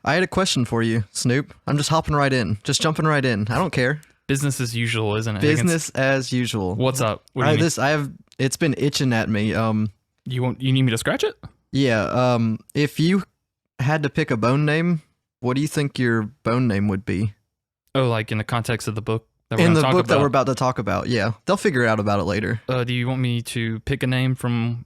I had a question for you, Snoop. I'm just hopping right in. Just jumping right in. I don't care. Business as usual, isn't it? Business as usual. What's up? What do you mean? It's been itching at me. You need me to scratch it? Yeah, if you had to pick a bone name, what do you think your bone name would be? Oh, like in the context of the book that we're about to talk about. Yeah. They'll figure out about it later. Do you want me to pick a name from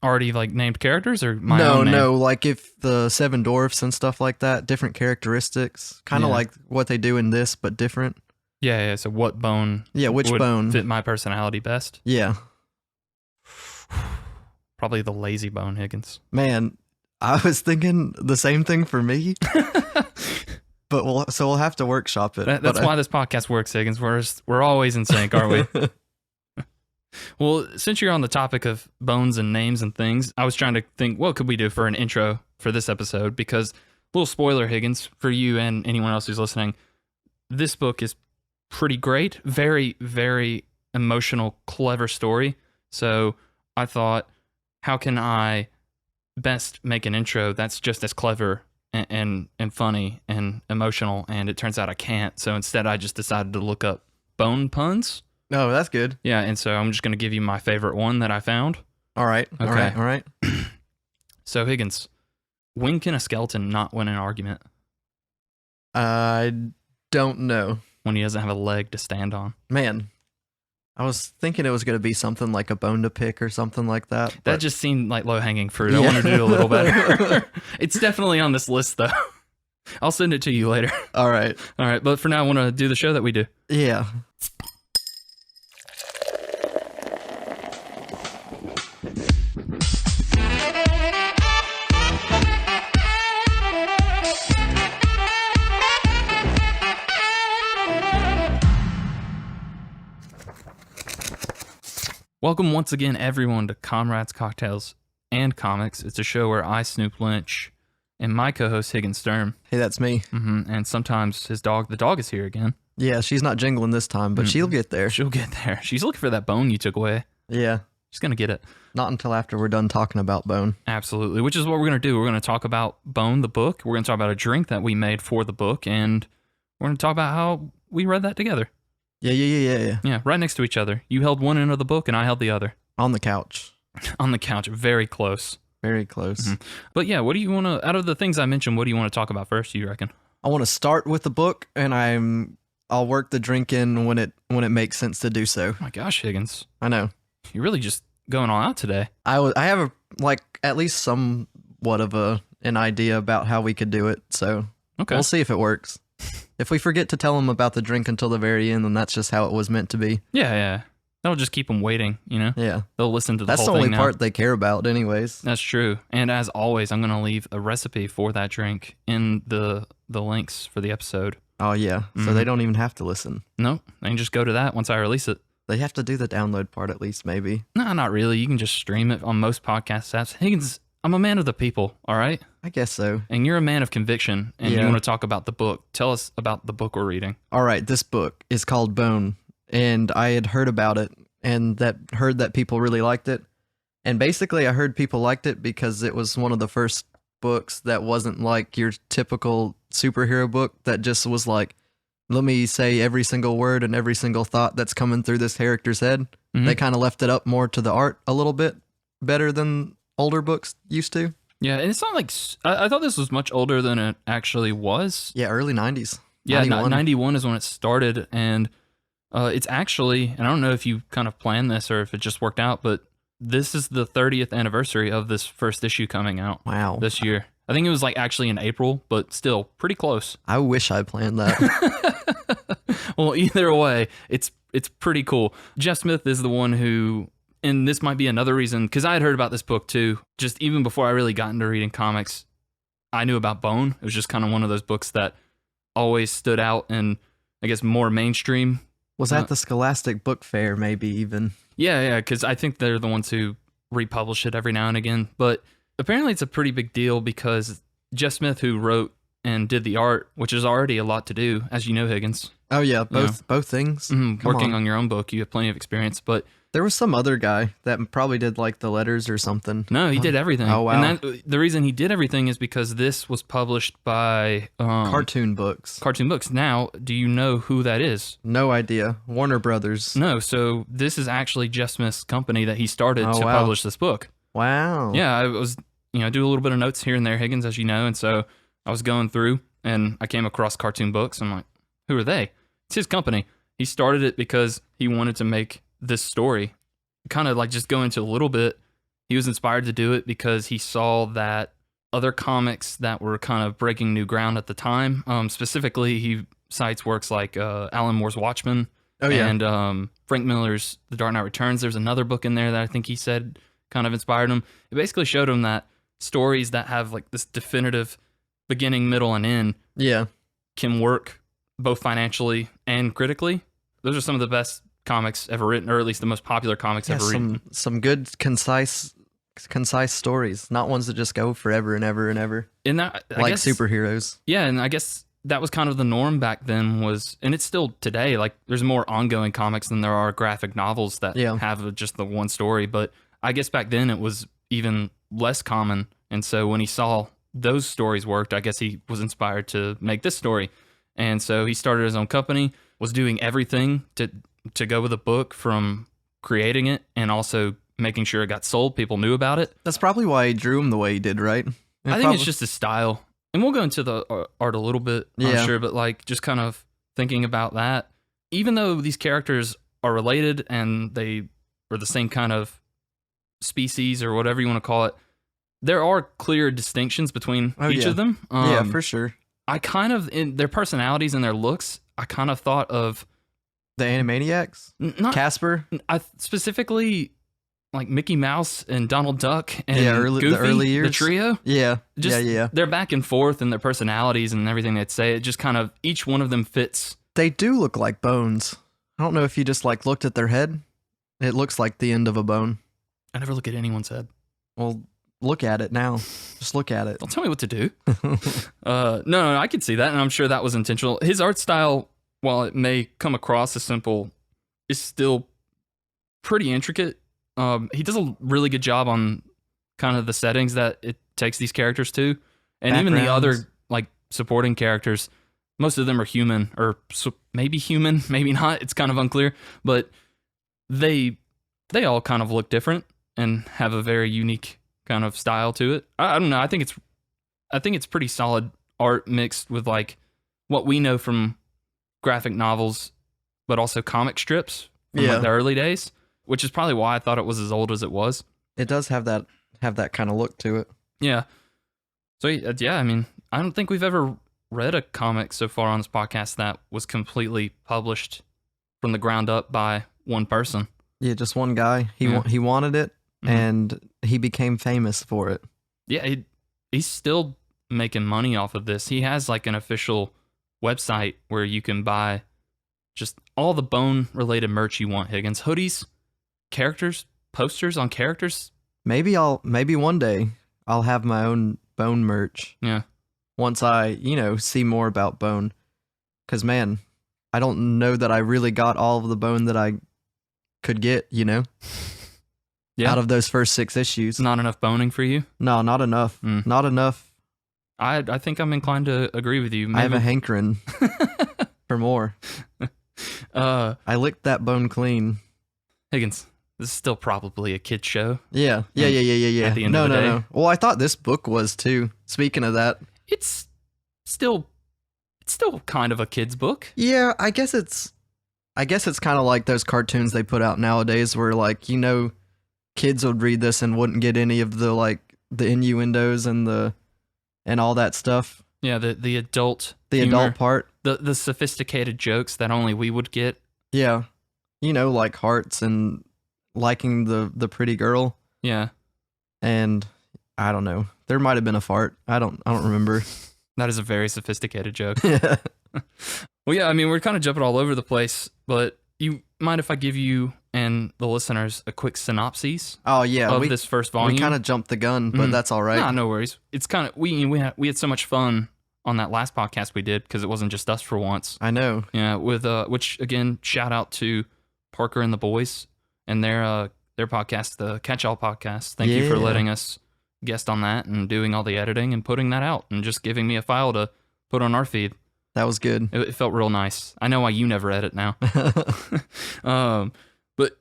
already like named characters or my own name? No, like if the Seven Dwarfs and stuff like that, different characteristics, kind of like what they do in this, but different. Yeah. So what bone? Yeah, which would bone fit my personality best? Yeah. Probably the lazy bone, Higgins. Man, I was thinking the same thing for me. But we'll have to workshop it. That's why this podcast works, Higgins. We're always in sync, aren't we? Well, since you're on the topic of bones and names and things, I was trying to think, what could we do for an intro for this episode? Because, little spoiler, Higgins, for you and anyone else who's listening, this book is pretty great. Very, very emotional, clever story. So I thought, how can I best make an intro that's just as clever and funny and emotional? And it turns out I can't. So instead, I just decided to look up bone puns. Oh, that's good. Yeah, and so I'm just going to give you my favorite one that I found. All right. Okay. All right. So, Higgins, when can a skeleton not win an argument? I don't know. When he doesn't have a leg to stand on. Man, I was thinking it was going to be something like a bone to pick or something like that. That just seemed like low-hanging fruit. I wanted to do a little better. It's definitely on this list, though. I'll send it to you later. All right. But for now, I want to do the show that we do. Yeah. Welcome once again, everyone, to Comrades, Cocktails, and Comics. It's a show where I, Snoop Lynch, and my co-host, Higgins Sturm. Hey, that's me. And sometimes the dog is here again. Yeah, she's not jingling this time, but she'll get there. She'll get there. She's looking for that bone you took away. Yeah. She's going to get it. Not until after we're done talking about Bone. Absolutely, which is what we're going to do. We're going to talk about Bone, the book. We're going to talk about a drink that we made for the book, and we're going to talk about how we read that together. Yeah. Yeah, right next to each other. You held one end of the book, and I held the other. On the couch. On the couch. Very close. Very close. Mm-hmm. But yeah, what do you want to, out of the things I mentioned, what do you want to talk about first, you reckon? I want to start with the book, and I'll work the drink in when it makes sense to do so. Oh my gosh, Higgins. I know. You're really just going all out today. I have at least somewhat of an idea about how we could do it, so okay. We'll see if it works. If we forget to tell them about the drink until the very end, then that's just how it was meant to be. Yeah. That'll just keep them waiting, you know? Yeah. They'll listen to the That's whole the thing only part they care about anyways. That's true. And as always, I'm going to leave a recipe for that drink in the links for the episode. Oh, yeah. So they don't even have to listen. No, they can just go to that once I release it. They have to do the download part at least, maybe. No, not really. You can just stream it on most podcast apps. Higgins, I'm a man of the people, all right? I guess so. And you're a man of conviction, and you want to talk about the book. Tell us about the book we're reading. All right, this book is called Bone, and I had heard about it, and heard that people really liked it. And basically, I heard people liked it because it was one of the first books that wasn't like your typical superhero book that just was like, let me say every single word and every single thought that's coming through this character's head. Mm-hmm. They kind of left it up more to the art a little bit better than older books used to. Yeah, and it's not like, I thought this was much older than it actually was. Yeah, early 90s. Yeah, 91 is when it started, and it's actually, and I don't know if you kind of planned this or if it just worked out, but this is the 30th anniversary of this first issue coming out. Wow. This year. I think it was like actually in April, but still pretty close. I wish I planned that. Well, either way, it's pretty cool. Jeff Smith is the one who, and this might be another reason, because I had heard about this book too, just even before I really got into reading comics, I knew about Bone. It was just kind of one of those books that always stood out and I guess more mainstream. Was that the Scholastic Book Fair, maybe even? Yeah, because I think they're the ones who republish it every now and again. But apparently it's a pretty big deal because Jeff Smith, who wrote and did the art, which is already a lot to do, as you know, Higgins. Oh, yeah, both things. Working on your own book, you have plenty of experience. But There was some other guy that probably did like the letters or something. No, he did everything. Oh, wow. And the reason he did everything is because this was published by Cartoon books. Cartoon Books. Now, do you know who that is? No idea. Warner Brothers. No, so this is actually Jeff Smith's company that he started to wow. publish this book. Wow. Yeah, I was, do a little bit of notes here and there, Higgins, as you know, and so I was going through and I came across Cartoon Books. I'm like, who are they? It's his company. He started it because he wanted to make this story. Kind of like just go into a little bit. He was inspired to do it because he saw that other comics that were kind of breaking new ground at the time. Specifically, he cites works like Alan Moore's Watchmen and Frank Miller's The Dark Knight Returns. There's another book in there that I think he said kind of inspired him. It basically showed him that stories that have like this definitive beginning, middle, and end can work both financially and critically. Those are some of the best comics ever written, or at least the most popular comics ever written. Some good, concise stories, not ones that just go forever and ever and ever. And that, I guess, superheroes. Yeah, and I guess that was kind of the norm back then was, and it's still today, like there's more ongoing comics than there are graphic novels that have just the one story. But I guess back then it was even less common. And so when he saw those stories worked, I guess he was inspired to make this story. And so he started his own company, was doing everything to go with a book, from creating it and also making sure it got sold. People knew about it. That's probably why he drew him the way he did, right? I think it's just his style. And we'll go into the art a little bit, I'm sure, but like just kind of thinking about that. Even though these characters are related and they are the same kind of species or whatever you want to call it, there are clear distinctions between each of them. Yeah, for sure. I kind of, in their personalities and their looks, I kind of thought of the Animaniacs, not Casper. I specifically like Mickey Mouse and Donald Duck and Goofy, the early years, the trio. Yeah, just, they're back and forth in their personalities and everything they'd say. It just kind of, each one of them fits. They do look like bones. I don't know if you just like looked at their head. It looks like the end of a bone. I never look at anyone's head. Well, look at it now. Just look at it. Don't tell me what to do. No, I could see that, and I'm sure that was intentional. His art style, while it may come across as simple, is still pretty intricate. He does a really good job on kind of the settings that it takes these characters to, and even the other like supporting characters. Most of them are human, or maybe human, maybe not. It's kind of unclear, but they all kind of look different and have a very unique kind of style to it. I don't know. I think it's pretty solid art mixed with like what we know from graphic novels, but also comic strips from like the early days, which is probably why I thought it was as old as it was. It does have that kind of look to it. Yeah. So yeah, I mean, I don't think we've ever read a comic so far on this podcast that was completely published from the ground up by one person. Yeah, just one guy. He wanted it, and he became famous for it. Yeah, he's still making money off of this. He has like an official website where you can buy just all the bone related merch you want, Higgins. Hoodies, characters, posters on characters. Maybe one day I'll have my own bone merch. Yeah. Once I, see more about bone. Cause man, I don't know that I really got all of the bone that I could get, out of those first 6 issues. Not enough boning for you? No, not enough. Not enough. I think I'm inclined to agree with you. Maybe. I have a hankering for more. I licked that bone clean. Higgins, this is still probably a kid's show. Yeah. At the end of the day. No. Well, I thought this book was too. Speaking of that, it's still kind of a kid's book. Yeah, I guess it's kind of like those cartoons they put out nowadays, where like kids would read this and wouldn't get any of the like the innuendos and all that stuff. Yeah, the adult humor, adult part, the sophisticated jokes that only we would get. Yeah, like hearts and liking the pretty girl. Yeah, and I don't know. There might have been a fart. I don't remember. That is a very sophisticated joke. Yeah. Well, yeah, I mean, we're kind of jumping all over the place, but you mind if I give you and the listeners a quick synopsis? Oh, yeah. Of this first volume? We kind of jumped the gun, but that's all right. Nah, no worries. It's kind of, we had so much fun on that last podcast we did, because it wasn't just us for once. I know. Yeah, with which, again, shout out to Parker and the boys. and their podcast, the Catch All Podcast. Thank you for letting us guest on that and doing all the editing and putting that out and just giving me a file to put on our feed. That was good. It felt real nice. I know why you never edit now. But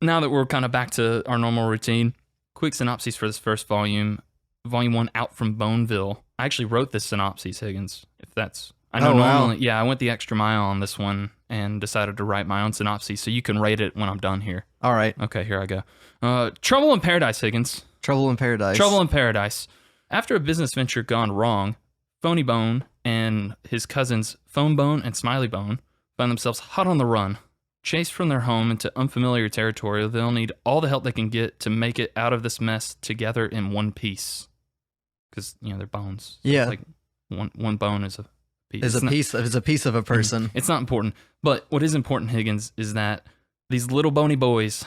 now that we're kind of back to our normal routine, quick synopsis for this first volume. Volume 1, Out from Boneville. I actually wrote this synopsis, Higgins, if that's... I know normally... Wow. Yeah, I went the extra mile on this one and decided to write my own synopsis, so you can rate it when I'm done here. All right. Okay, here I go. Trouble in Paradise, Higgins. Trouble in Paradise. Trouble in Paradise. After a business venture gone wrong, Phony Bone and his cousins Phone Bone and Smiley Bone find themselves hot on the run. Chased from their home into unfamiliar territory, they'll need all the help they can get to make it out of this mess together in one piece. Because, they're bones. So yeah. Like one bone is a piece. It's a piece of a person. It's not important. But what is important, Higgins, is that these little bony boys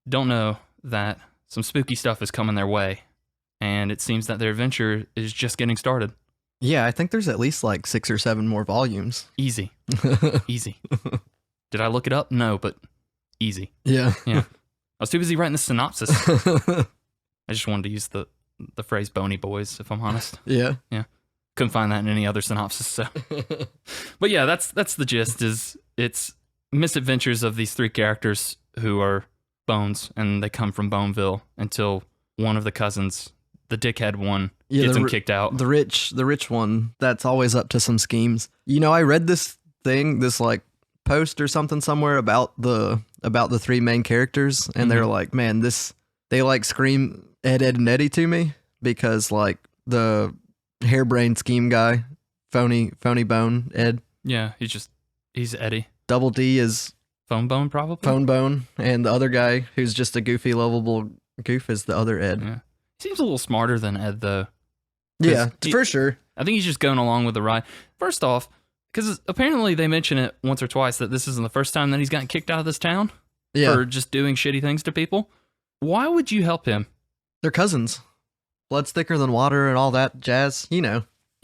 don't know that some spooky stuff is coming their way. And it seems that their adventure is just getting started. Yeah, I think there's at least like 6 or 7 more volumes. Easy. Easy. Did I look it up? No, but easy. Yeah. I was too busy writing the synopsis. I just wanted to use the phrase bony boys, if I'm honest. Yeah. Couldn't find that in any other synopsis, so. But yeah, that's the gist, is it's misadventures of these 3 characters who are bones, and they come from Boneville until one of the cousins, the dickhead one, gets them kicked out. The rich one, that's always up to some schemes. I read this like post or something somewhere about the 3 main characters, and they're like, man, they like scream Ed, Ed, and Eddie to me, because like the harebrained scheme guy, phony bone Ed. Yeah, he's Eddie. Double D is Phone Bone, probably. Phone Bone, and the other guy who's just a goofy, lovable goof is the other Ed. Yeah. He seems a little smarter than Ed, though. Yeah, for sure. I think he's just going along with the ride. First off, because apparently they mention it once or twice that this isn't the first time that he's gotten kicked out of this town for just doing shitty things to people. Why would you help him? They're cousins. Blood's thicker than water and all that jazz, He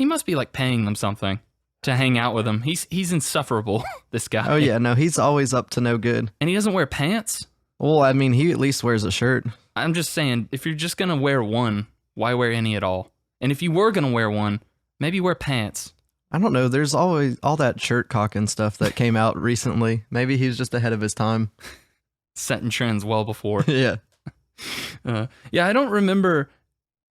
must be like paying them something to hang out with him. He's insufferable, this guy. Oh yeah, no, he's always up to no good. And he doesn't wear pants? Well, I mean, he at least wears a shirt. I'm just saying, if you're just going to wear one, why wear any at all? And if you were going to wear one, maybe wear pants. I don't know. There's always all that shirt cocking stuff that came out recently. Maybe he was just ahead of his time. Setting trends well before. Yeah. Yeah, I don't remember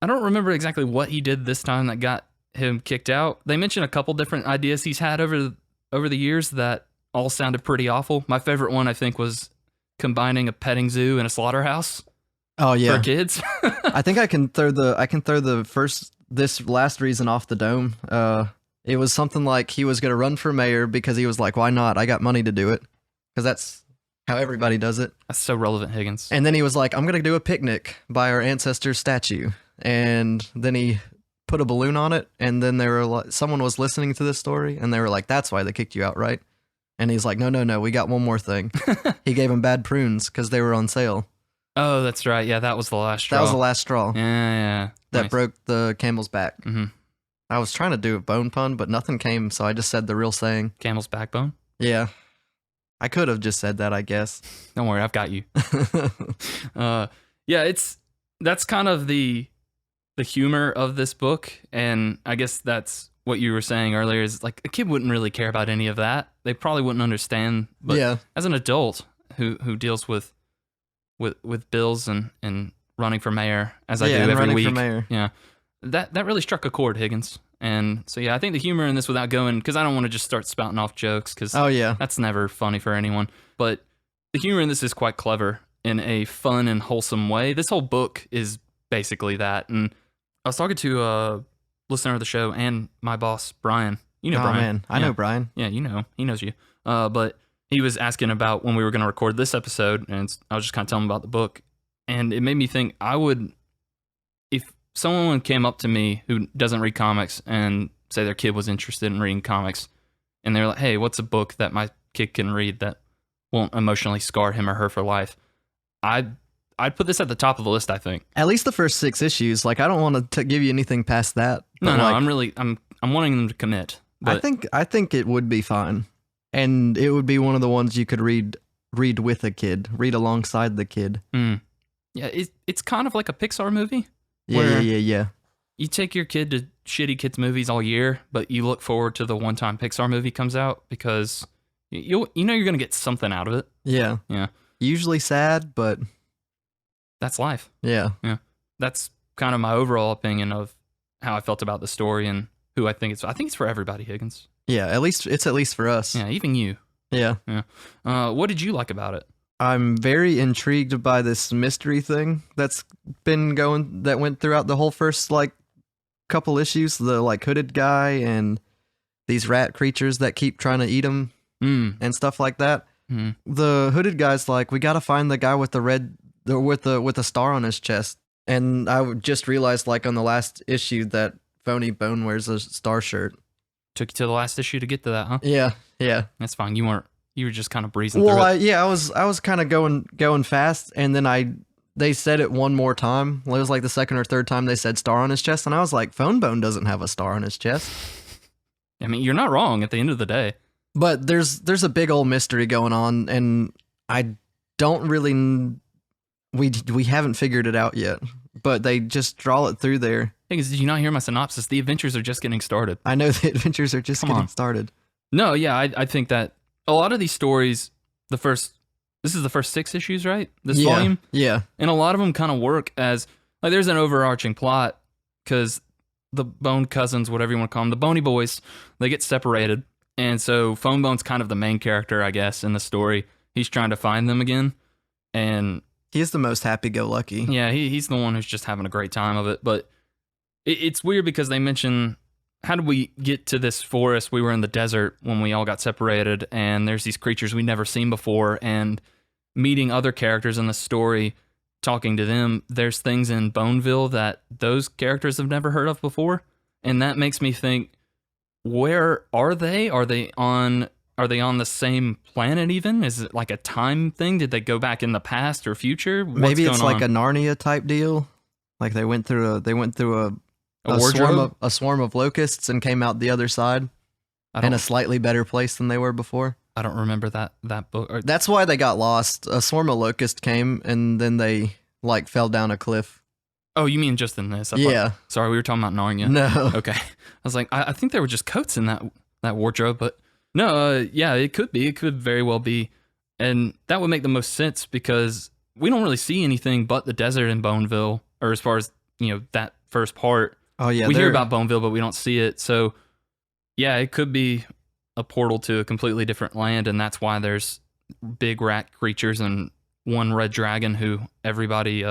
exactly what he did this time that got him kicked out. They mentioned a couple different ideas he's had over the years that all sounded pretty awful. My favorite one, I think, was combining a petting zoo and a slaughterhouse. Oh yeah, for kids. I think I can throw this last reason off the dome. It was something like he was going to run for mayor because he was like, why not? I got money to do it. Because that's how everybody does it. That's so relevant, Higgins. And then he was like, I'm going to do a picnic by our ancestors' statue. And then he put a balloon on it. And then someone was listening to this story and they were like, that's why they kicked you out, right? And he's like, no, we got one more thing. He gave him bad prunes because they were on sale. Oh, that's right. Yeah, that was the last straw. That was the last straw. Yeah. That broke the camel's back. Mm-hmm. I was trying to do a bone pun, but nothing came, so I just said the real saying. Camel's backbone? Yeah. I could have just said that, I guess. Don't worry, I've got you. Yeah, that's kind of the humor of this book, and I guess that's what you were saying earlier, is like a kid wouldn't really care about any of that. They probably wouldn't understand. But yeah. As an adult who deals with bills and running for mayor, as I do every week. For mayor. Yeah. That really struck a chord, Higgins. And so, yeah, I think the humor in this, without going, because I don't want to just start spouting off jokes, because that's never funny for anyone. But the humor in this is quite clever in a fun and wholesome way. This whole book is basically that. And I was talking to a listener of the show and my boss, Brian. You know Brian. Oh, man. I know Brian. Yeah, you know. He knows you. But he was asking about when we were going to record this episode, and I was just kind of telling him about the book. And it made me think if someone came up to me who doesn't read comics and say their kid was interested in reading comics, and they're like, hey, what's a book that my kid can read that won't emotionally scar him or her for life? I'd put this at the top of the list, I think. At least the first 6 issues. Like, I don't want to give you anything past that. No, I'm wanting them to commit. But I think it would be fine. And it would be one of the ones you could read read with a kid, read alongside the kid. Yeah, it's kind of like a Pixar movie. Yeah. You take your kid to shitty kids movies all year, but you look forward to the one time Pixar movie comes out because you know you're gonna get something out of it. Yeah. Yeah. Usually sad, but That's life. yeah. That's kind of my overall opinion of how I felt about the story and who I think it's. I think it's for everybody, Higgins. Yeah, at least for us. Yeah, even you. Yeah. What did you like about it? I'm very intrigued by this mystery thing that went throughout the whole first like couple issues, the like hooded guy and these rat creatures that keep trying to eat him and stuff like that. The hooded guy's like, we got to find the guy with with the star on his chest. And I just realized like on the last issue that Phony Bone wears a star shirt. Took you to the last issue to get to that, huh? Yeah. That's fine. You were just kind of breezing through it. I was kind of going fast, and then they said it one more time. It was like the second or third time they said star on his chest, and I was like, Phone Bone doesn't have a star on his chest. I mean, you're not wrong at the end of the day. But there's a big old mystery going on, and I don't really we haven't figured it out yet. But they just draw it through there. Did you not hear my synopsis? The adventures are just getting started. I know the adventures are just getting started. No, yeah, I think that a lot of these stories, this is the first 6 issues, right? This volume? Yeah. And a lot of them kind of work as, like, there's an overarching plot, because the Bone cousins, whatever you want to call them, the Boney Boys, they get separated. And so Phone Bone's kind of the main character, I guess, in the story. He's trying to find them again. And he's the most happy-go-lucky. Yeah, he's the one who's just having a great time of it. But it's weird because they mention, how did we get to this forest? We were in the desert when we all got separated, and there's these creatures we'd never seen before, and meeting other characters in the story, talking to them, there's things in Boneville that those characters have never heard of before, and that makes me think, where are they? Are they on the same planet even? Is it like a time thing? Did they go back in the past or future? Maybe it's like a Narnia type deal. Like they went through a swarm of locusts and came out the other side in a slightly better place than they were before. I don't remember that book. That's why they got lost. A swarm of locusts came and then they like fell down a cliff. Oh, you mean just in this? Sorry, we were talking about Narnia. No. Okay. I was like, I think there were just coats in that wardrobe, but no, yeah, it could be. It could very well be. And that would make the most sense because we don't really see anything but the desert in Boneville, or as far as, that first part. Oh, yeah. We hear about Boneville, but we don't see it. So, yeah, it could be a portal to a completely different land, and that's why there's big rat creatures and one red dragon who everybody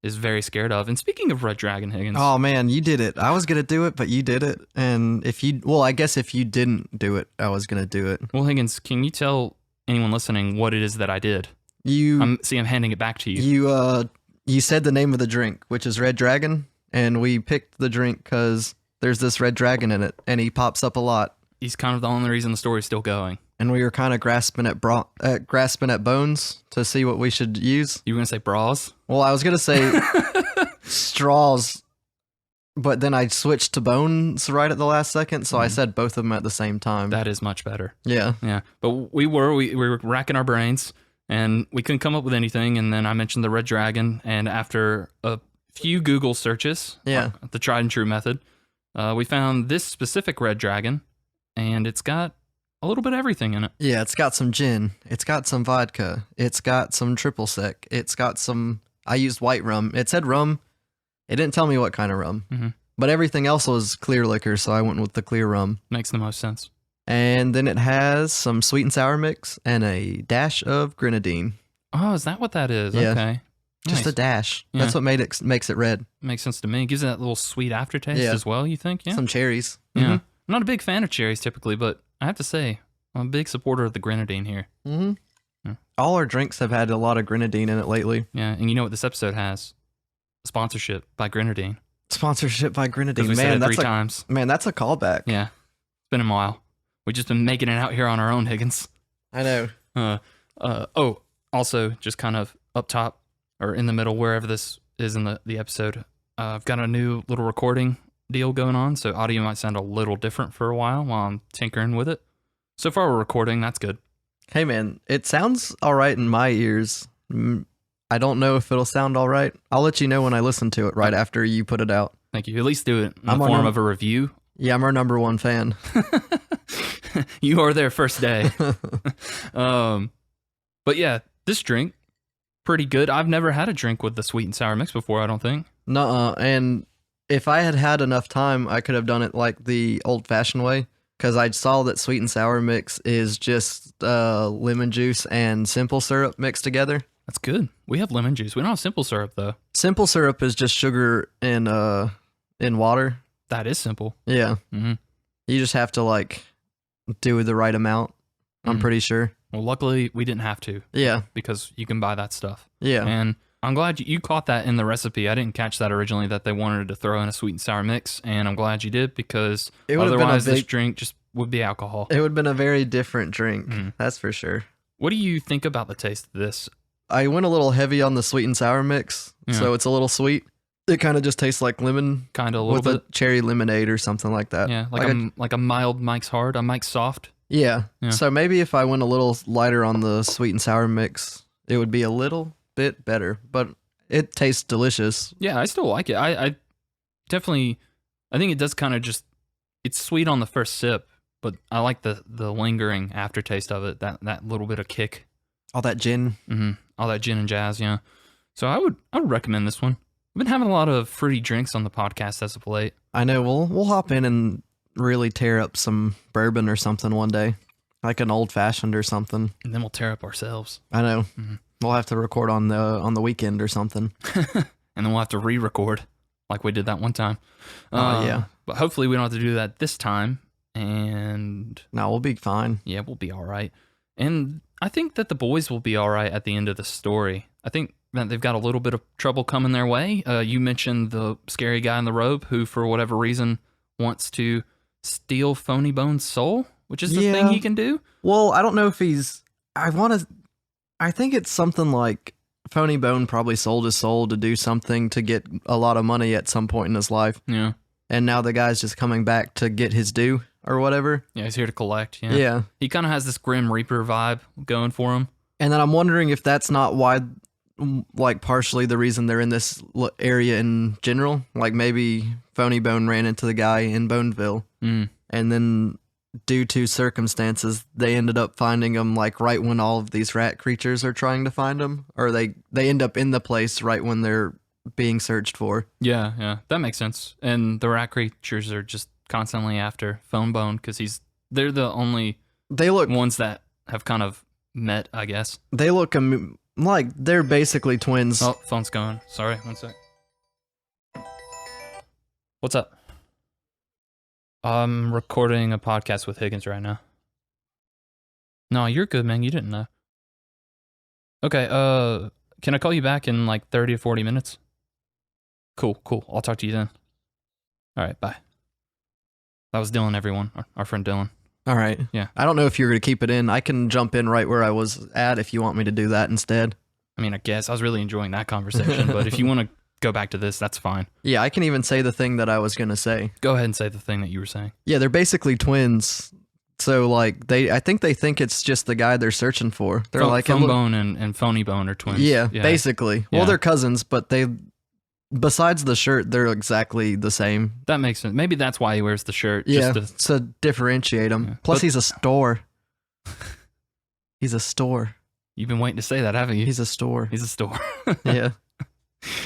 is very scared of. And speaking of red dragon, Higgins. Oh, man, you did it. I was going to do it, but you did it. And I guess if you didn't do it, I was going to do it. Well, Higgins, can you tell anyone listening what it is that I did? I'm handing it back to you. You said the name of the drink, which is Red Dragon, and we picked the drink because there's this red dragon in it, and he pops up a lot. He's kind of the only reason the story's still going. And we were kind of grasping at bones to see what we should use. You were going to say bras? Well, I was going to say straws, but then I switched to bones right at the last second, so I said both of them at the same time. That is much better. Yeah. Yeah. But we were racking our brains, and we couldn't come up with anything, and then I mentioned the red dragon, and after a few Google searches, the tried and true method, we found this specific red dragon, and it's got a little bit of everything in it. Yeah, it's got some gin. It's got some vodka. It's got some triple sec. It's got some... I used white rum. It said rum. It didn't tell me what kind of rum. Mm-hmm. But everything else was clear liquor, so I went with the clear rum. Makes the most sense. And then it has some sweet and sour mix and a dash of grenadine. Oh, is that what that is? Yeah. Okay. Just nice. A dash. Yeah. That's what makes it red. Makes sense to me. It gives it that little sweet aftertaste as well, you think? Yeah. Some cherries. Yeah. Mm-hmm. I'm not a big fan of cherries typically, but I have to say, I'm a big supporter of the grenadine here. Mm-hmm. Yeah. All our drinks have had a lot of grenadine in it lately. Yeah, and you know what this episode has? Sponsorship by grenadine. Sponsorship by grenadine. We said it 3 times. Man, that's a callback. Yeah. It's been a while. We've just been making it out here on our own, Higgins. I know. Also, just kind of up top or in the middle, wherever this is in the episode, I've got a new little recording deal going on, so audio might sound a little different for a while I'm tinkering with it. So far we're recording, that's good. Hey man, it sounds all right in my ears. I don't know if it'll sound all right. I'll let you know when I listen to it right after you put it out. Thank you. At least do it in the I'm our form of a review. Yeah, I'm our number one fan. You are their first day. But yeah, this drink, pretty good. I've never had a drink with the sweet and sour mix before, I don't think. Nuh-uh. And if I had had enough time, I could have done it like the old-fashioned way. Because I saw that sweet and sour mix is just lemon juice and simple syrup mixed together. That's good. We have lemon juice. We don't have simple syrup, though. Simple syrup is just sugar in water. That is simple. Yeah. Mm-hmm. You just have to like do the right amount. I'm pretty sure. Well, luckily, we didn't have to. Yeah. Because you can buy that stuff. Yeah. And I'm glad you caught that in the recipe. I didn't catch that originally, that they wanted to throw in a sweet and sour mix, and I'm glad you did, because otherwise this drink just would be alcohol. It would have been a very different drink. That's for sure. What do you think about the taste of this? I went a little heavy on the sweet and sour mix, so it's a little sweet. It kind of just tastes like lemon. Kind of a little with bit. a cherry lemonade or something like that. Yeah, like a mild Mike's Hard, a Mike's Soft. Yeah. So maybe if I went a little lighter on the sweet and sour mix, it would be a little bit better, but it tastes delicious. Yeah, I still like it. I definitely, I think it does kind of just, it's sweet on the first sip, but I like the lingering aftertaste of it, that little bit of kick. All that gin. All that gin and jazz, yeah. So I would recommend this one. I've been having a lot of fruity drinks on the podcast as of late. I know. We'll hop in and really tear up some bourbon or something one day, like an old fashioned or something. And then we'll tear up ourselves. I know. We'll have to record on the weekend or something. And then we'll have to re-record like we did that one time. Yeah. But hopefully we don't have to do that this time. And no, we'll be fine. Yeah, we'll be all right. And I think that the boys will be all right at the end of the story. I think that they've got a little bit of trouble coming their way. You mentioned the scary guy in the robe who, for whatever reason, wants to steal Phony Bone's soul, which is the thing he can do. Well, I don't know if I think it's something like Phony Bone probably sold his soul to do something to get a lot of money at some point in his life. Yeah. And now the guy's just coming back to get his due or whatever. Yeah, he's here to collect. Yeah. Yeah. He kind of has this Grim Reaper vibe going for him. And then I'm wondering if that's not why, like, partially the reason they're in this area in general. Like, maybe Phony Bone ran into the guy in Boneville. And then, due to circumstances, they ended up finding him, like, right when all of these rat creatures are trying to find him. Or they end up in the place right when they're being searched for. Yeah. That makes sense. And the rat creatures are just constantly after Phone Bone, because they're the only ones that have kind of met, I guess. They look like they're basically twins. Oh, phone's going. Sorry, one sec. What's up? I'm recording a podcast with Higgins right now. No, you're good, man. You didn't know. Okay, can I call you back in like 30 or 40 minutes? Cool. I'll talk to you then. All right, bye. That was Dylan, everyone. Our friend Dylan. All right. Yeah. I don't know if you're going to keep it in. I can jump in right where I was at if you want me to do that instead. I mean, I guess. I was really enjoying that conversation, but if you want to go back to this, that's fine. Yeah, I can even say the thing that I was going to say. Go ahead and say the thing that you were saying. Yeah, they're basically twins. So, like, I think they think it's just the guy they're searching for. They're like... Phone Bone and Phony Bone are twins. Yeah, basically. Yeah. Well, they're cousins, but besides the shirt, they're exactly the same. That makes sense. Maybe that's why he wears the shirt. Yeah, just to differentiate him. Yeah. Plus, he's a store. He's a store. You've been waiting to say that, haven't you? He's a store. He's a store. Yeah.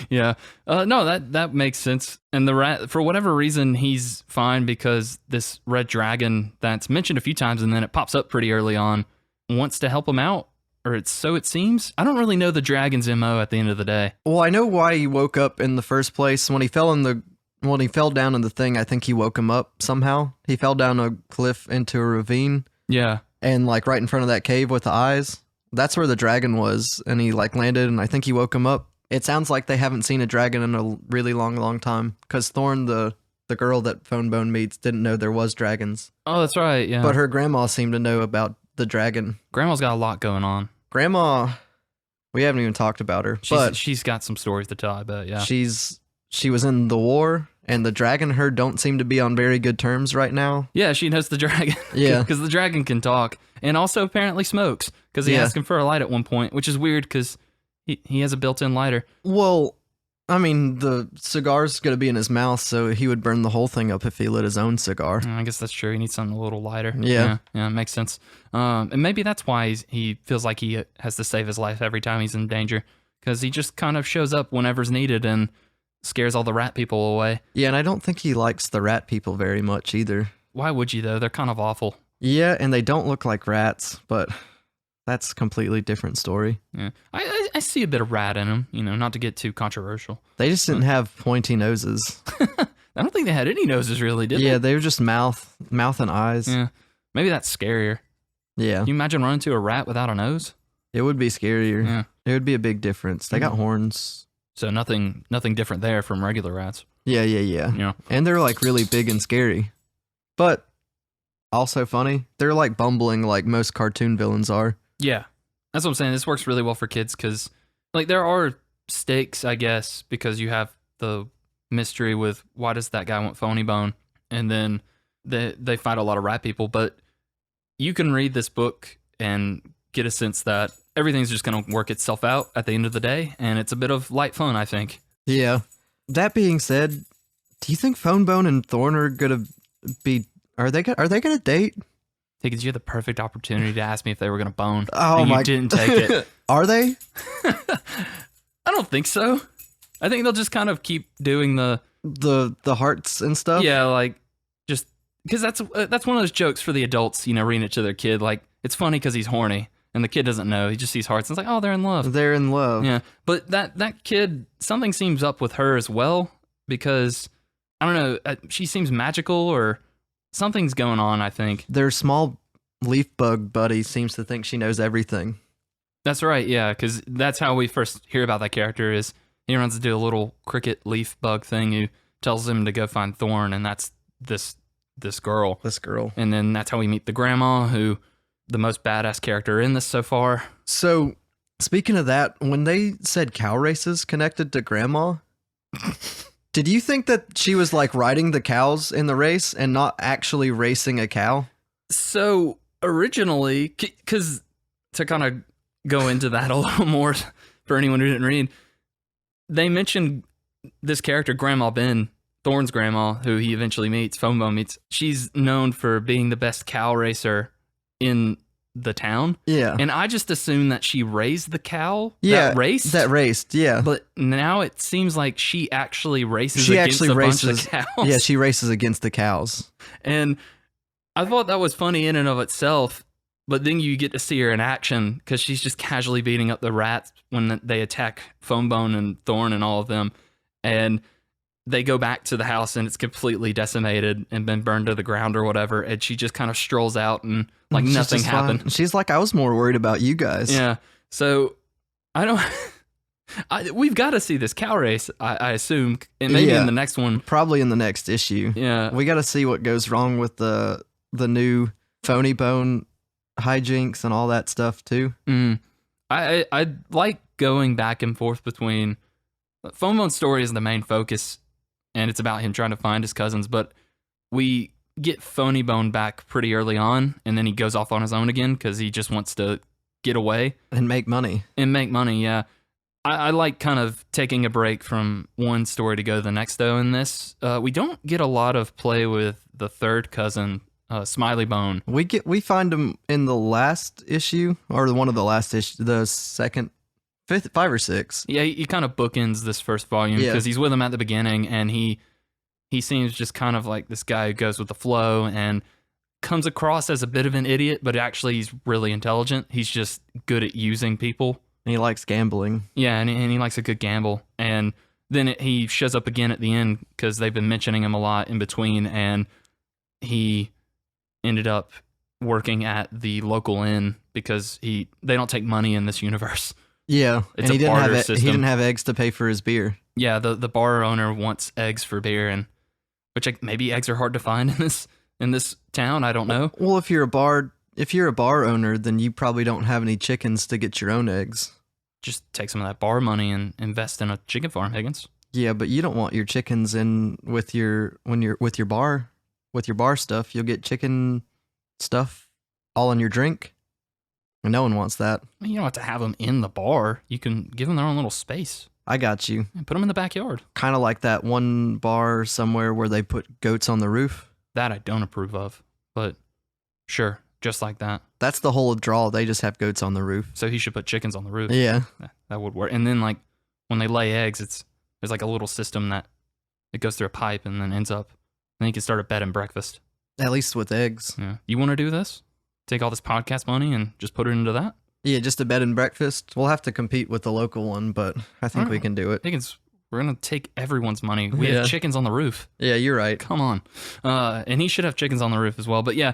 Yeah. No, that makes sense. And the rat, for whatever reason, he's fine, because this red dragon that's mentioned a few times and then it pops up pretty early on wants to help him out. Or so it seems. I don't really know the dragon's MO at the end of the day. Well, I know why he woke up in the first place. When he fell down in the thing, I think he woke him up somehow. He fell down a cliff into a ravine. Yeah. And like right in front of that cave with the eyes. That's where the dragon was. And he like landed and I think he woke him up. It sounds like they haven't seen a dragon in a really long time. Because Thorn, the girl that Phone Bone meets, didn't know there was dragons. Oh, that's right. Yeah. But her grandma seemed to know about the dragon. Grandma's got a lot going on. Grandma, we haven't even talked about her, but she's got some stories to tell, I bet. Yeah, she was in the war, and the dragon and her don't seem to be on very good terms right now. Yeah, she knows the dragon. Yeah, because the dragon can talk, And also apparently smokes because he asked him for a light at one point, which is weird because he has a built-in lighter. Well, I mean, the cigar's going to be in his mouth, so he would burn the whole thing up if he lit his own cigar. I guess that's true. He needs something a little lighter. Yeah, it makes sense. And maybe that's why he feels like he has to save his life every time he's in danger, because he just kind of shows up whenever's needed and scares all the rat people away. Yeah, and I don't think he likes the rat people very much either. Why would you, though? They're kind of awful. Yeah, and they don't look like rats, but that's a completely different story. Yeah, I see a bit of rat in them, not to get too controversial. They just didn't have pointy noses. I don't think they had any noses, really, did they? Yeah, they were just mouth and eyes. Yeah, maybe that's scarier. Yeah. Can you imagine running to a rat without a nose? It would be scarier. Yeah. It would be a big difference. They got horns. So nothing different there from regular rats. Yeah. Yeah. And they're like really big and scary. But also funny. They're like bumbling like most cartoon villains are. Yeah. That's what I'm saying. This works really well for kids because like there are stakes, I guess, because you have the mystery with why does that guy want Phony Bone? And then they fight a lot of rat people, but you can read this book and get a sense that everything's just going to work itself out at the end of the day, and it's a bit of light fun, I think. Yeah. That being said, do you think Phone Bone and Thorn are gonna be? Are they gonna date? Higgins, you had the perfect opportunity to ask me if they were going to bone. Oh and my! You didn't take it. Are they? I don't think so. I think they'll just kind of keep doing the hearts and stuff. Yeah, like just because that's one of those jokes for the adults, reading it to their kid. Like it's funny because he's horny. And the kid doesn't know. He just sees hearts and it's like, oh, they're in love. They're in love. Yeah. But that kid, something seems up with her as well because, I don't know, she seems magical or something's going on, I think. Their small leaf bug buddy seems to think she knows everything. That's right, yeah, because that's how we first hear about that character is he runs into a little cricket leaf bug thing who tells him to go find Thorn, and that's this girl. This girl. And then that's how we meet the grandma who... the most badass character in this so far. So, speaking of that, when they said cow races connected to Grandma, did you think that she was like riding the cows in the race and not actually racing a cow? So, originally, because to kind of go into that a little more for anyone who didn't read, they mentioned this character, Grandma Ben, Thorn's grandma, who he eventually meets, Phone Bone meets. She's known for being the best cow racer in the town. Yeah. And I just assumed that she raised the cow that raced, yeah. But now it seems like she actually races against a bunch of cows. Yeah, she races against the cows. And I thought that was funny in and of itself, but then you get to see her in action because she's just casually beating up the rats when they attack Phone Bone and Thorn and all of them. And they go back to the house and it's completely decimated and been burned to the ground or whatever. And she just kind of strolls out and like nothing happened. Fine. She's like, I was more worried about you guys. Yeah. So I don't, we've got to see this cow race, I assume. And maybe in the next one. Probably in the next issue. Yeah. We got to see what goes wrong with the new Phony Bone hijinks and all that stuff too. I like going back and forth between Phone Bone's story is the main focus. And it's about him trying to find his cousins, but we get Phony Bone back pretty early on, and then he goes off on his own again because he just wants to get away. And make money. Yeah. I like kind of taking a break from one story to go to the next, though, in this. We don't get a lot of play with the third cousin, Smiley Bone. We find him in the last issue, or one of the last issues, the second... 5 or 6. Yeah, he kind of bookends this first volume because he's with him at the beginning, and he seems just kind of like this guy who goes with the flow and comes across as a bit of an idiot, but actually he's really intelligent. He's just good at using people. And he likes gambling. Yeah, and he likes a good gamble. And then he shows up again at the end because they've been mentioning him a lot in between, and he ended up working at the local inn because they don't take money in this universe. Yeah, it's and he system. didn't have eggs to pay for his beer. Yeah, the bar owner wants eggs for beer, and which maybe eggs are hard to find in this town. I don't know. Well, if you're a bar owner, then you probably don't have any chickens to get your own eggs. Just take some of that bar money and invest in a chicken farm, Higgins. Yeah, but you don't want your chickens in with your bar stuff. You'll get chicken stuff all in your drink. And no one wants that. You don't have to have them in the bar. You can give them their own little space I got you. and put them in the backyard. Kind of like that one bar somewhere where they put goats on the roof. That I don't approve of, but sure, just like that. That's the whole draw. They just have goats on the roof. So he should put chickens on the roof. Yeah. That would work. And then like when they lay eggs, there's like a little system that it goes through a pipe and then ends up. Then you can start a bed and breakfast. At least with eggs. Yeah. You want to do this? Take all this podcast money and just put it into that? Yeah, just a bed and breakfast. We'll have to compete with the local one, but I think we can do it. We're going to take everyone's money. We have chickens on the roof. Yeah, you're right. Come on. And he should have chickens on the roof as well. But yeah,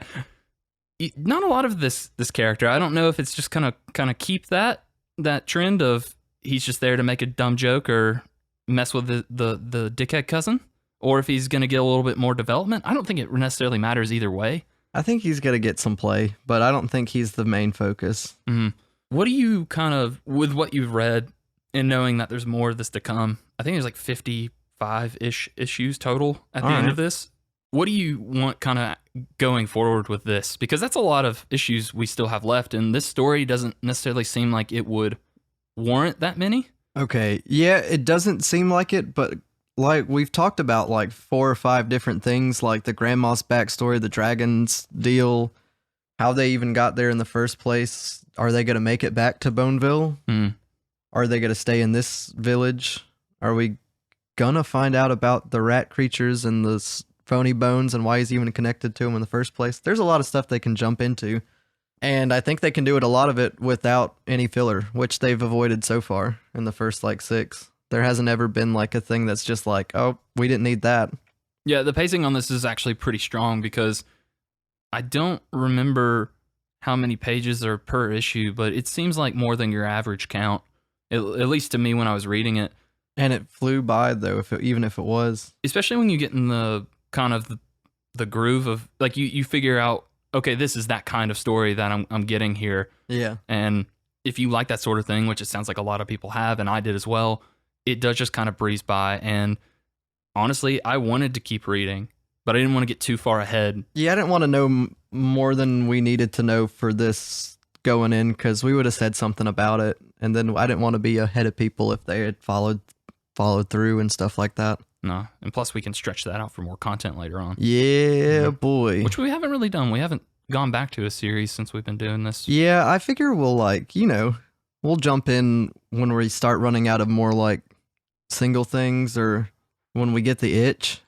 not a lot of this character. I don't know if it's just kind of keep that trend of he's just there to make a dumb joke or mess with the dickhead cousin, or if he's going to get a little bit more development. I don't think it necessarily matters either way. I think he's going to get some play, but I don't think he's the main focus. Mm-hmm. What do you kind of, with what you've read and knowing that there's more of this to come, I think there's like 55-ish issues total at the end of this. What do you want kind of going forward with this? Because that's a lot of issues we still have left, and this story doesn't necessarily seem like it would warrant that many. Okay, yeah, it doesn't seem like it, but like we've talked about like 4 or 5 different things, like the grandma's backstory, the dragons deal, how they even got there in the first place. Are they going to make it back to Boneville? Are they going to stay in this village? Are we going to find out about the rat creatures and the phony bones and why he's even connected to them in the first place? There's a lot of stuff they can jump into, and I think they can do it, a lot of it, without any filler, which they've avoided so far in the first like 6. There hasn't ever been like a thing that's just like, oh, we didn't need that. Yeah, the pacing on this is actually pretty strong because I don't remember how many pages are per issue, but it seems like more than your average count, at least to me when I was reading it. And it flew by though, even if it was. Especially when you get in the kind of the groove of like you figure out, okay, this is that kind of story that I'm getting here. Yeah. And if you like that sort of thing, which it sounds like a lot of people have, and I did as well, it does just kind of breeze by. And honestly, I wanted to keep reading, but I didn't want to get too far ahead. Yeah, I didn't want to know more than we needed to know for this going in, because we would have said something about it, and then I didn't want to be ahead of people if they had followed through and stuff like that. No, and plus we can stretch that out for more content later on. Yeah, boy. Which we haven't really done. We haven't gone back to a series since we've been doing this. Yeah, I figure we'll we'll jump in when we start running out of more like single things, or when we get the itch.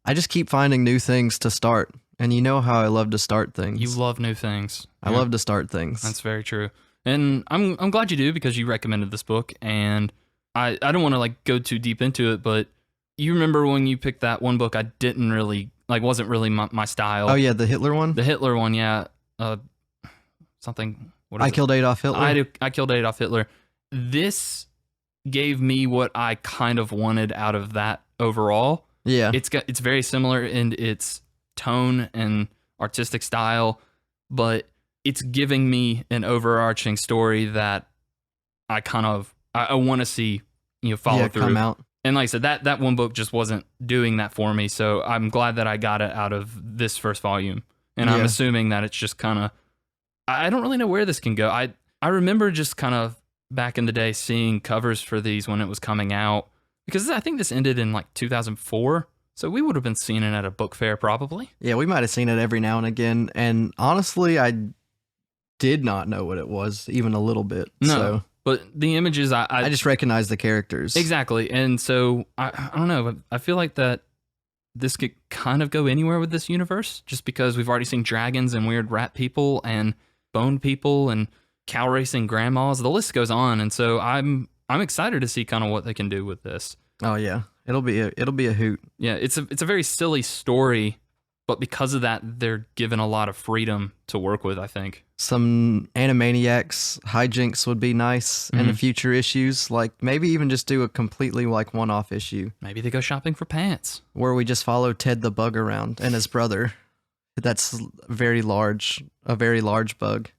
I just keep finding new things to start, and you know how I love to start things. You love new things. I love to start things. That's very true, and I'm glad you do, because you recommended this book, and I don't want to like go too deep into it, but you remember when you picked that one book I didn't really like, wasn't really my style. Oh yeah, the Hitler one. The Hitler one, yeah. Something. What is I Killed Adolf Hitler. I Killed Adolf Hitler. This gave me what I kind of wanted out of that overall. Yeah. It's very similar in its tone and artistic style, but it's giving me an overarching story that I kind of I want to see follow through. Come out. And like I said, that one book just wasn't doing that for me, so I'm glad that I got it out of this first volume. And I'm assuming that it's just kind of, I don't really know where this can go. I remember just kind of back in the day seeing covers for these when it was coming out, because I think this ended in like 2004, so we would have been seeing it at a book fair probably. Yeah, we might have seen it every now and again, and honestly, I did not know what it was even a little bit. No. So. But the images, I just recognize the characters. Exactly. And so, I don't know, I feel like that this could kind of go anywhere with this universe, just because we've already seen dragons and weird rat people and bone people and cow racing grandmas. The list goes on. And so I'm excited to see kind of what they can do with this. Oh yeah. It'll be a hoot. Yeah, it's a very silly story, but because of that, they're given a lot of freedom to work with, I think. Some Animaniacs hijinks would be nice in the future issues. Like maybe even just do a completely like one-off issue. Maybe they go shopping for pants. Where we just follow Ted the Bug around and his brother. That's a very large bug.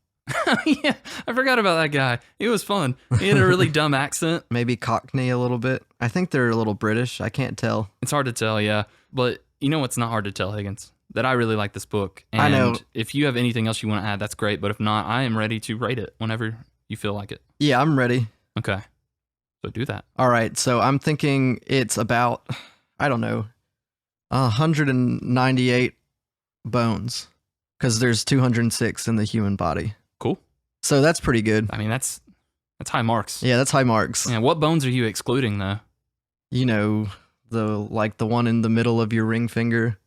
Yeah, I forgot about that guy. He was fun. He had a really dumb accent. Maybe Cockney a little bit. I think they're a little British. I can't tell. It's hard to tell, yeah. But you know what's not hard to tell, Higgins? that I really like this book. And I know. if you have anything else you want to add, that's great. But if not, I am ready to rate it whenever you feel like it. Yeah, I'm ready. Okay. So do that. All right, so I'm thinking it's about, I don't know, 198 bones, because there's 206 in the human body. Cool. So that's pretty good. I mean, that's high marks. Yeah, that's high marks. Yeah. What bones are you excluding though? You know, the one in the middle of your ring finger.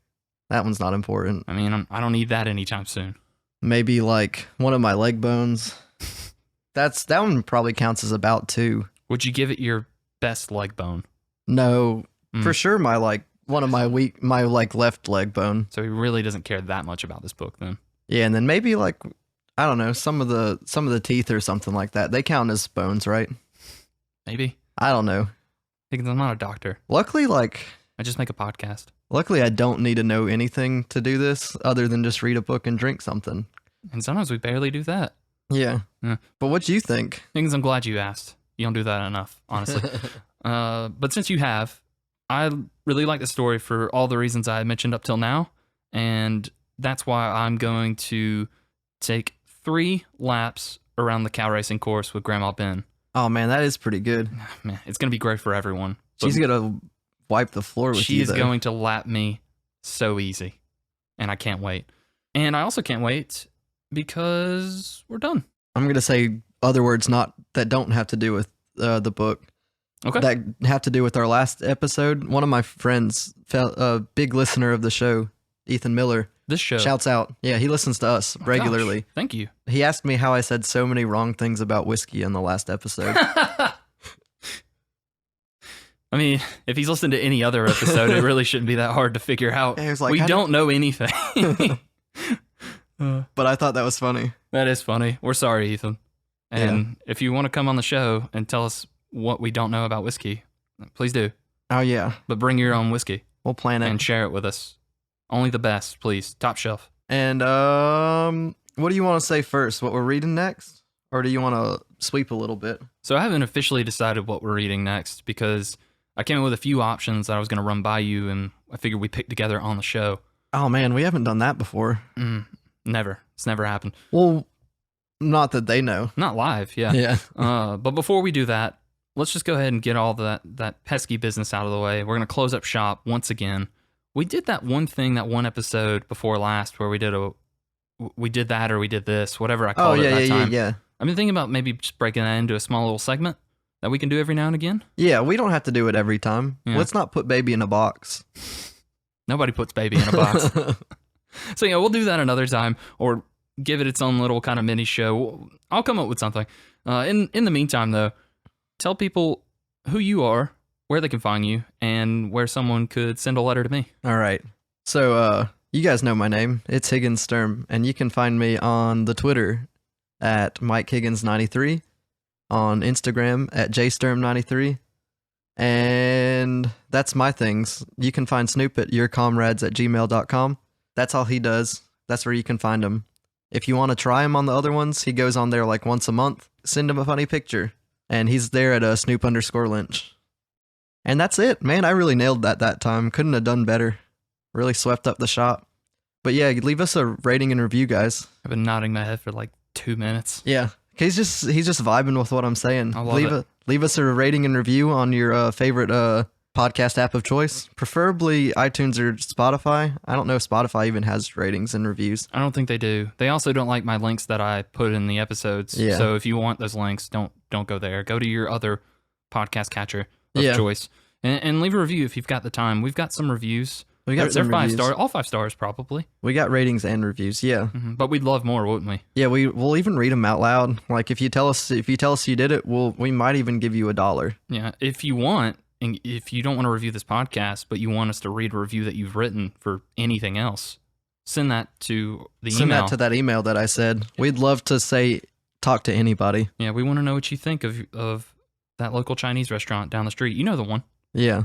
That one's not important. I mean, I don't need that anytime soon. Maybe like one of my leg bones. That one probably counts as about 2. Would you give it your best leg bone? No, Mm. for sure. One of my left leg bone. So he really doesn't care that much about this book then. Yeah, and then maybe like, I don't know, some of the teeth or something like that. They count as bones, right? Maybe. I don't know. Higgins, I'm not a doctor. Luckily, I just make a podcast. I don't need to know anything to do this other than just read a book and drink something. And sometimes we barely do that. Yeah. Yeah. But what do you think? Higgins, I'm glad you asked. You don't do that enough, honestly. But since you have, I really like the story for all the reasons I mentioned up till now. And that's why I'm going to take 3 laps around the cow racing course with Grandma Ben. Oh man, that is pretty good. Man, it's going to be great for everyone. She's gonna wipe the floor with you. She is going to lap me so easy. And I can't wait. And I also can't wait because we're done. I'm gonna say other words that don't have to do with the book. Okay. That have to do with our last episode. One of my friends, a big listener of the show, Ethan Miller, This show. shouts out. Yeah, he listens to us Oh, regularly. gosh, thank you. He asked me how I said so many wrong things about whiskey in the last episode. I mean, if he's listened to any other episode, it really shouldn't be that hard to figure out. He was like, we "How don't know anything. But I thought that was funny. That is funny. We're sorry, Ethan. And if you want to come on the show and tell us what we don't know about whiskey, please do. Oh yeah, But bring your own whiskey we'll plan it. and share it with us. Only the best, please. Top shelf. And what do you want to say first? What we're reading next, or do you want to sweep a little bit? So I haven't officially decided what we're reading next because I came up with a few options that I was going to run by you, and I figured we pick together on the show. Oh man, we haven't done that before. Never. It's never happened. Well, not that they know. Not live, yeah. Yeah. But before we do that, let's just go ahead and get all that pesky business out of the way. We're going to close up shop once again. We did that one thing, that one episode before last where we did that or we did this, whatever I called it that time. Yeah. I've been thinking about maybe just breaking that into a small little segment that we can do every now and again. Yeah, we don't have to do it every time. Yeah. Let's not put baby in a box. Nobody puts baby in a box. So, yeah, we'll do that another time or give it its own little kind of mini show. I'll come up with something. In the meantime, though, tell people who you are, where they can find you, and where someone could send a letter to me. All right. So, you guys know my name. It's Higgins Sturm, and you can find me on the Twitter at MikeHiggins93, on Instagram at JSturm93, and that's my things. You can find Snoop at yourcomrades@gmail.com. That's all he does. That's where you can find him. If you want to try him on the other ones, he goes on there like once a month. Send him a funny picture, and he's there at Snoop_Lynch. And that's it, man. I really nailed that time. Couldn't have done better. Really swept up the shop. But yeah, leave us a rating and review, guys. I've been nodding my head for like 2 minutes. Yeah, he's just vibing with what I'm saying. I love it. Leave us a rating and review on your favorite podcast app of choice, preferably iTunes or Spotify. I don't know if Spotify even has ratings and reviews. I don't think they do. They also don't like my links that I put in the episodes. Yeah. So if you want those links, don't go there. Go to your other podcast catcher of Yeah. choice and leave a review if you've got the time. We've got some reviews. We got They're some 5 reviews. stars, all 5 stars probably. We got ratings and reviews. Yeah, But we'd love more, wouldn't we? yeah. We'll even read them out loud. Like if you tell us you did it, we might even give you $1. Yeah. If you want, and if you don't want to review this podcast, but you want us to read a review that you've written for anything else, send that to the Send email. that to that email that I said. We'd love to talk to anybody. Yeah, we want to know what you think of that local Chinese restaurant down the street. You know the one. Yeah.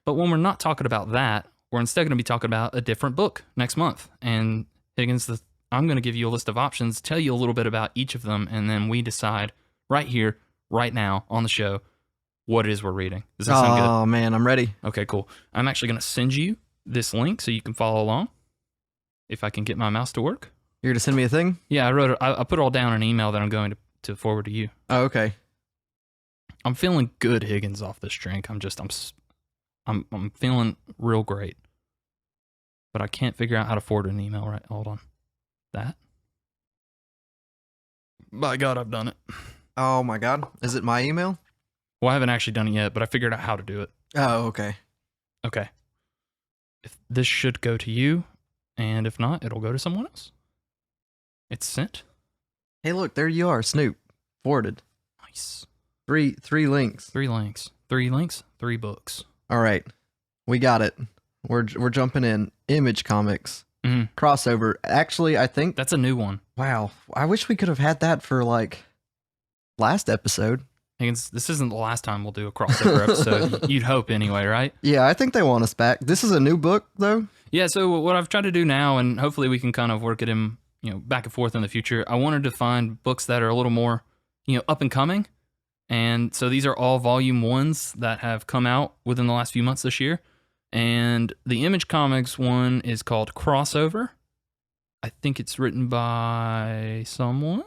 But when we're not talking about that, we're instead going to be talking about a different book next month. And Higgins, I'm going to give you a list of options, tell you a little bit about each of them, and then we decide right here, right now on the show, what it is we're reading. Does that sound good? Oh man, I'm ready. Okay, cool. I'm actually going to send you this link so you can follow along. if I can get my mouse to work. You're gonna send me a thing? Yeah, I put it all down in an email that I'm going to forward to you. Oh, okay. I'm feeling good, Higgins, off this drink. I'm feeling real great. But I can't figure out how to forward an email right. Hold on. That? By God, I've done it. Oh my God. Is it my email? Well, I haven't actually done it yet, but I figured out how to do it. Oh, okay. Okay. If this should go to you, and if not, it'll go to someone else. It's sent. Hey, look, there you are, Snoop. Forwarded. Nice. Three links. 3 links. 3 links, 3 books. All right. We got it. We're jumping in. Image Comics. Mm-hmm. Crossover. Actually, I think That's a new one. wow. I wish we could have had that for like last episode. Higgins, this isn't the last time we'll do a crossover episode. You'd hope anyway, right? Yeah, I think they want us back. This is a new book though. Yeah, so what I've tried to do now, and hopefully we can kind of work it in, back and forth in the future, I wanted to find books that are a little more, up and coming. And so these are all volume 1s that have come out within the last few months this year. And the Image Comics one is called Crossover. I think it's written by someone.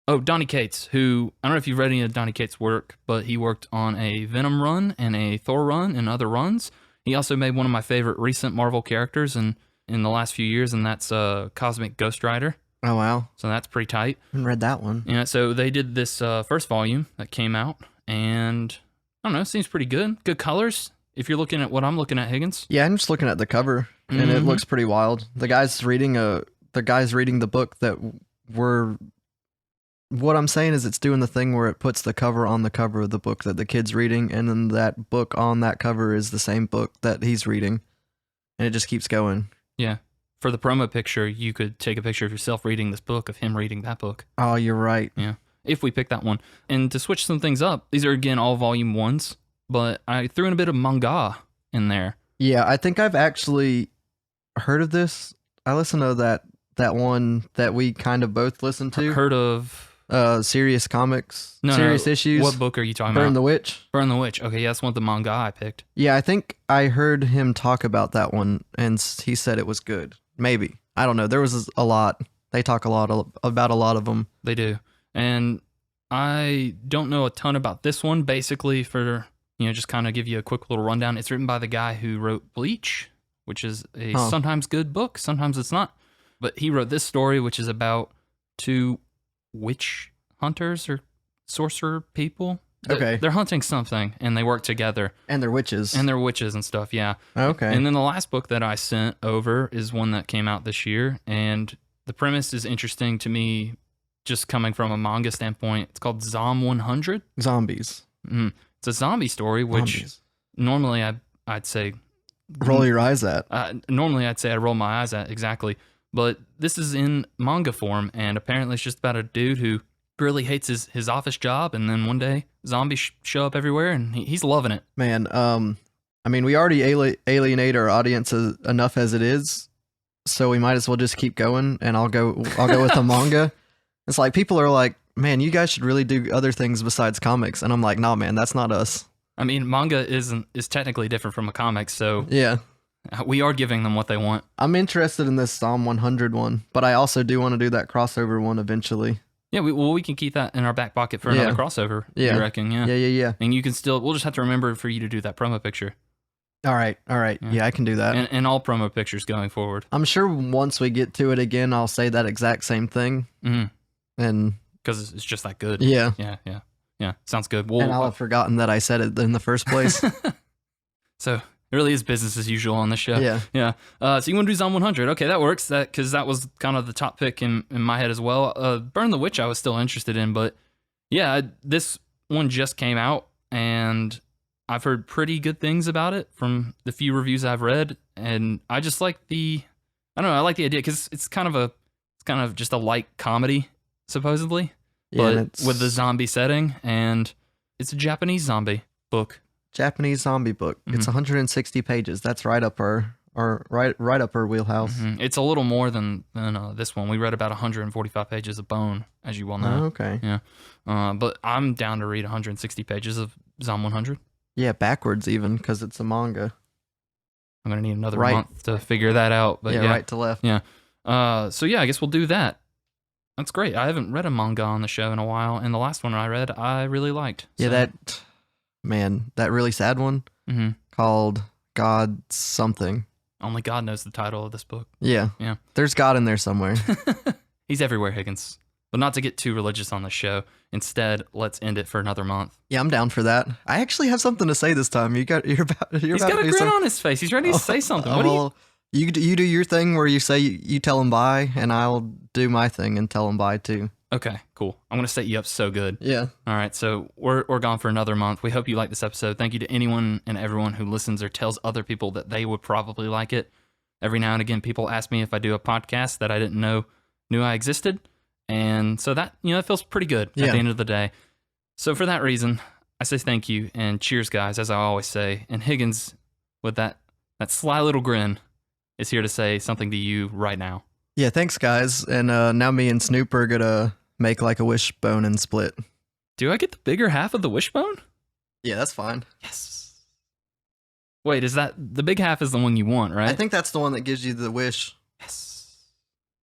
Oh, Donny Cates, who, I don't know if you've read any of Donny Cates' work, but he worked on a Venom run and a Thor run and other runs. He also made one of my favorite recent Marvel characters in the last few years, and that's Cosmic Ghost Rider. Oh wow. So that's pretty tight. I haven't read that one. Yeah, so they did this first volume that came out, and I don't know, it seems pretty good. Good colors. If you're looking at what I'm looking at, Higgins. Yeah, I'm just looking at the cover, and it looks pretty wild. The guy's reading the book that we're. What I'm saying is, it's doing the thing where it puts the cover on the cover of the book that the kid's reading, and then that book on that cover is the same book that he's reading, and it just keeps going. Yeah. For the promo picture, you could take a picture of yourself reading this book, of him reading that book. Oh, you're right. Yeah. If we pick that one. And to switch some things up, these are again all volume 1s, but I threw in a bit of manga in there. Yeah, I think I've actually heard of this. I listened to that one that we kind of both listened to. Heard of Serious Comics, No, Serious Issues. What book are you talking Burn about? the Witch. Burn the Witch. Okay, yeah, that's one of the manga I picked. Yeah, I think I heard him talk about that one, and he said it was good. Maybe. I don't know. There was a lot. They talk a lot about a lot of them. They do. And I don't know a ton about this one. Basically, for, just kind of give you a quick little rundown, it's written by the guy who wrote Bleach, which is a sometimes good book, sometimes it's not. But he wrote this story, which is about 2 witch hunters or sorcerer people. Okay. They're hunting something, and they work together. And they're witches. And they're witches and stuff, yeah. Okay. And then the last book that I sent over is one that came out this year, and the premise is interesting to me, just coming from a manga standpoint. It's called Zom 100. Zombies. It's a zombie story, which normally I'd say... Roll your eyes at. Normally I'd say I roll my eyes at, exactly. But this is in manga form, and apparently it's just about a dude who really hates his office job, and then one day zombies show up everywhere, and he's loving it. Man, I mean, we already alienate our audience enough as it is, so we might as well just keep going, and I'll go with the manga. It's like, people are like, man, you guys should really do other things besides comics, and I'm like, nah, man, that's not us. I mean, manga is technically different from a comic, so yeah, we are giving them what they want. I'm interested in this Psalm 100 one, but I also do want to do that crossover one eventually. Yeah, we can keep that in our back pocket for another crossover. Yeah, you reckon? Yeah. Yeah. And you can we'll just have to remember for you to do that promo picture. All right. Yeah, I can do that. And all promo pictures going forward. I'm sure once we get to it again, I'll say that exact same thing. And because it's just that good. Yeah. Sounds good. And I'll have forgotten that I said it in the first place. So it really is business as usual on this show. Yeah. So you want to do Zom 100? Okay, that works. Because that was kind of the top pick in my head as well. Burn the Witch I was still interested in, but yeah, this one just came out, and I've heard pretty good things about it from the few reviews I've read, and I just like I like the idea, because it's kind of just a light comedy, supposedly, but with the zombie setting, and it's a Japanese zombie book. Japanese zombie book. It's 160 pages. That's right up our right up our wheelhouse. It's a little more than this one. We read about 145 pages of Bone, as you well know. Oh, okay. Yeah. But I'm down to read 160 pages of Zom 100. Yeah, backwards even, because it's a manga. I'm gonna need another Right. month to figure that out. But right to left. Yeah. So yeah, I guess we'll do that. That's great. I haven't read a manga on the show in a while, and the last one I read, I really liked. Yeah, that really sad one called God something. Only God knows the title of this book. Yeah. Yeah. There's God in there somewhere. He's everywhere, Higgins. But not to get too religious on the show. Instead, let's end it for another month. Yeah, I'm down for that. I actually have something to say this time. He's got a grin on his face. He's ready to say something. What you do your thing where you say you tell him bye, and I'll do my thing and tell him bye too. Okay, cool. I'm going to set you up so good. Yeah. All right, so we're gone for another month. We hope you like this episode. Thank you to anyone and everyone who listens or tells other people that they would probably like it. Every now and again, people ask me if I do a podcast that I didn't knew I existed. And so that, it feels pretty good at the end of the day. So for that reason, I say thank you and cheers, guys, as I always say. And Higgins, with that sly little grin, is here to say something to you right now. Yeah, thanks, guys. And now me and Snoop are going to make like a wishbone and split. Do I get the bigger half of the wishbone? Yeah, that's fine. Yes. Wait, is that the big half is the one you want, right? I think that's the one that gives you the wish. Yes.